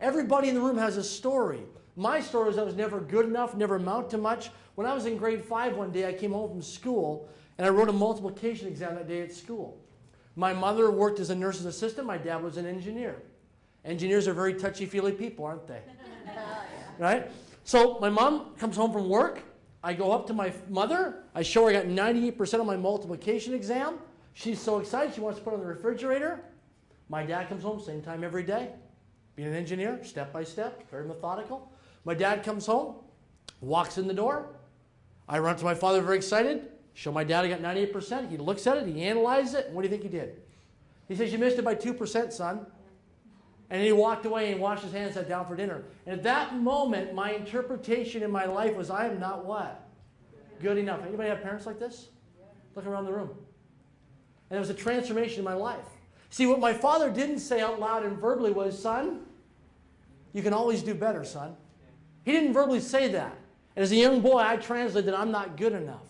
Everybody in the room has a story. My story is I was never good enough, never amount to much. When I was in grade 5 one day, I came home from school, and I wrote a multiplication exam that day at school. My mother worked as a nurse's assistant. My dad was an engineer. Engineers are very touchy-feely people, aren't they? Right? So my mom comes home from work. I go up to my mother. I show her I got 98% on my multiplication exam. She's so excited. She wants to put it on the refrigerator. My dad comes home same time every day. Being an engineer, step by step, very methodical. My dad comes home, walks in the door. I run to my father very excited. Show my dad I got 98%. He looks at it. He analyzes it. And what do you think he did? He says, "You missed it by 2%, son." And he walked away and washed his hands, sat down for dinner. And at that moment, my interpretation in my life was, I am not what? Good enough. Anybody have parents like this? Look around the room. And it was a transformation in my life. See, what my father didn't say out loud and verbally was, "Son, you can always do better, son." He didn't verbally say that. And as a young boy, I translated, "I'm not good enough."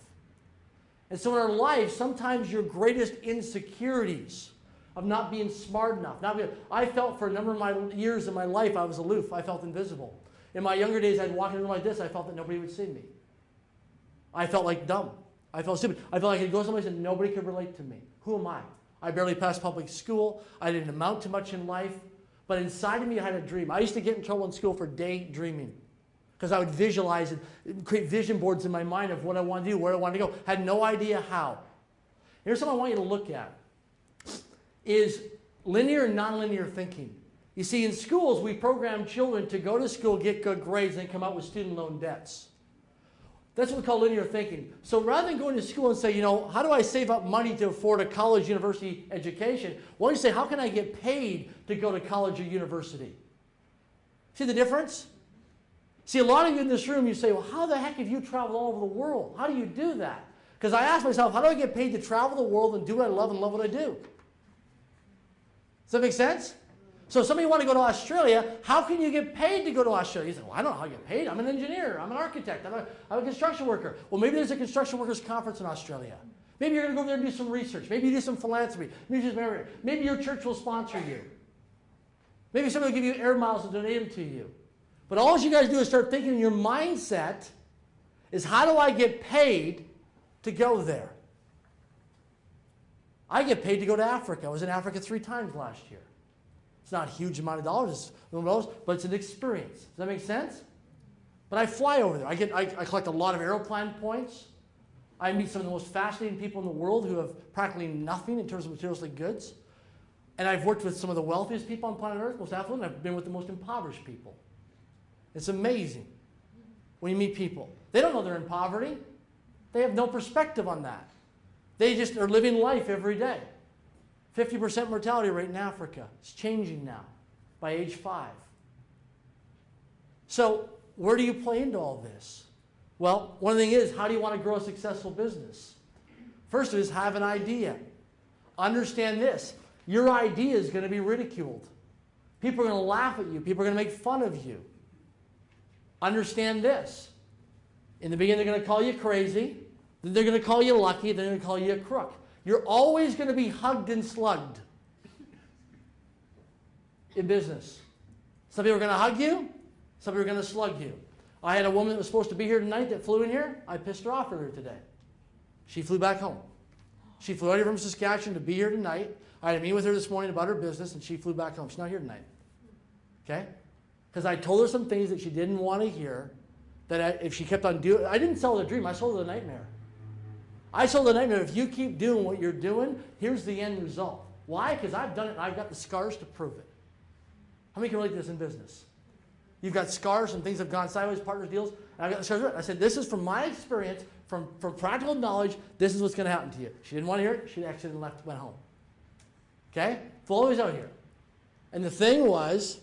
And so in our life, sometimes your greatest insecurities of not being smart enough. I felt for a number of my years in my life, I was aloof. I felt invisible. In my younger days, I'd walk in a room like this. I felt that nobody would see me. I felt like dumb. I felt stupid. I felt like I could go someplace and nobody could relate to me. Who am I? I barely passed public school. I didn't amount to much in life. But inside of me, I had a dream. I used to get in trouble in school for daydreaming because I would visualize and create vision boards in my mind of what I wanted to do, where I wanted to go. Had no idea how. Here's something I want you to look at. Is linear and nonlinear thinking. You see, in schools, we program children to go to school, get good grades, and then come out with student loan debts. That's what we call linear thinking. So rather than going to school and say, you know, how do I save up money to afford a college, university education? Why don't you say, how can I get paid to go to college or university? See the difference? See, a lot of you in this room, you say, well, how the heck have you traveled all over the world? How do you do that? Because I ask myself, how do I get paid to travel the world and do what I love and love what I do? Does that make sense? So some of you want to go to Australia. How can you get paid to go to Australia? You say, well, I don't know how to get paid. I'm an engineer. I'm an architect. I'm a construction worker. Well, maybe there's a construction workers conference in Australia. Maybe you're going to go over there and do some research. Maybe you do some philanthropy. Maybe your church will sponsor you. Maybe somebody will give you air miles and donate them to you. But all you guys do is start thinking in your mindset is, how do I get paid to go there? I get paid to go to Africa. I was in Africa 3 times last year. It's not a huge amount of dollars, but it's an experience. Does that make sense? But I fly over there. I collect a lot of airplane points. I meet some of the most fascinating people in the world who have practically nothing in terms of materialistic goods. And I've worked with some of the wealthiest people on planet Earth, most affluent, and I've been with the most impoverished people. It's amazing when you meet people. They don't know they're in poverty. They have no perspective on that. They just are living life every day. 50% mortality rate in Africa. It's changing now by age 5. So where do you play into all this? Well, one thing is, how do you want to grow a successful business? First is, have an idea. Understand this. Your idea is going to be ridiculed. People are going to laugh at you. People are going to make fun of you. Understand this. In the beginning, they're going to call you crazy. Then they're going to call you lucky. Then they're going to call you a crook. You're always going to be hugged and slugged in business. Some people are going to hug you. Some people are going to slug you. I had a woman that was supposed to be here tonight that flew in here. I pissed her off earlier today. She flew back home. She flew out here from Saskatchewan to be here tonight. I had a meeting with her this morning about her business, and she flew back home. She's not here tonight. Okay? Because I told her some things that she didn't want to hear, that if she kept on doing, I didn't sell her the dream. I sold her the nightmare. I sold the nightmare. If you keep doing what you're doing, here's the end result. Why? Because I've done it and I've got the scars to prove it. How many can relate to this in business? You've got scars and things have gone sideways, partners, deals, and I've got the scars. I said, this is from my experience, from practical knowledge, this is what's going to happen to you. She didn't want to hear it. She exited and left, went home. Okay? Always out here. And the thing was,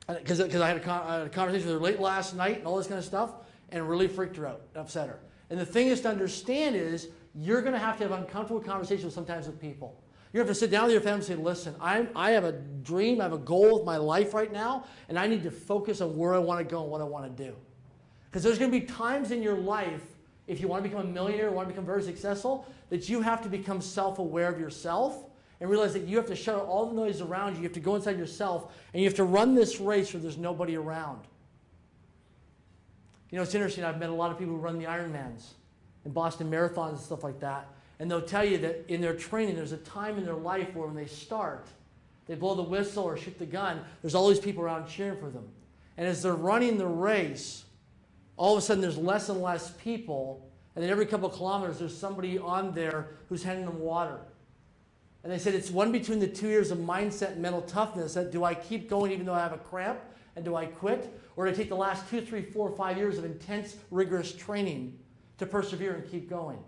because I had a conversation with her late last night and all this kind of stuff, and it really freaked her out, upset her. And the thing is to understand is, you're going to have uncomfortable conversations sometimes with people. You're going to have to sit down with your family and say, listen, I have a dream, I have a goal with my life right now, and I need to focus on where I want to go and what I want to do. Because there's going to be times in your life, if you want to become a millionaire or want to become very successful, that you have to become self-aware of yourself and realize that you have to shut out all the noise around you. You have to go inside yourself, and you have to run this race where there's nobody around. You know, it's interesting. I've met a lot of people who run the Ironmans and Boston Marathons and stuff like that, and they'll tell you that in their training, there's a time in their life where when they start, they blow the whistle or shoot the gun, there's all these people around cheering for them. And as they're running the race, all of a sudden there's less and less people, and then every couple of kilometers there's somebody on there who's handing them water. And they said it's one between the 2 years of mindset and mental toughness that do I keep going even though I have a cramp, and do I quit? Or do I take the last 2, 3, 4, 5 years of intense, rigorous training to persevere and keep going?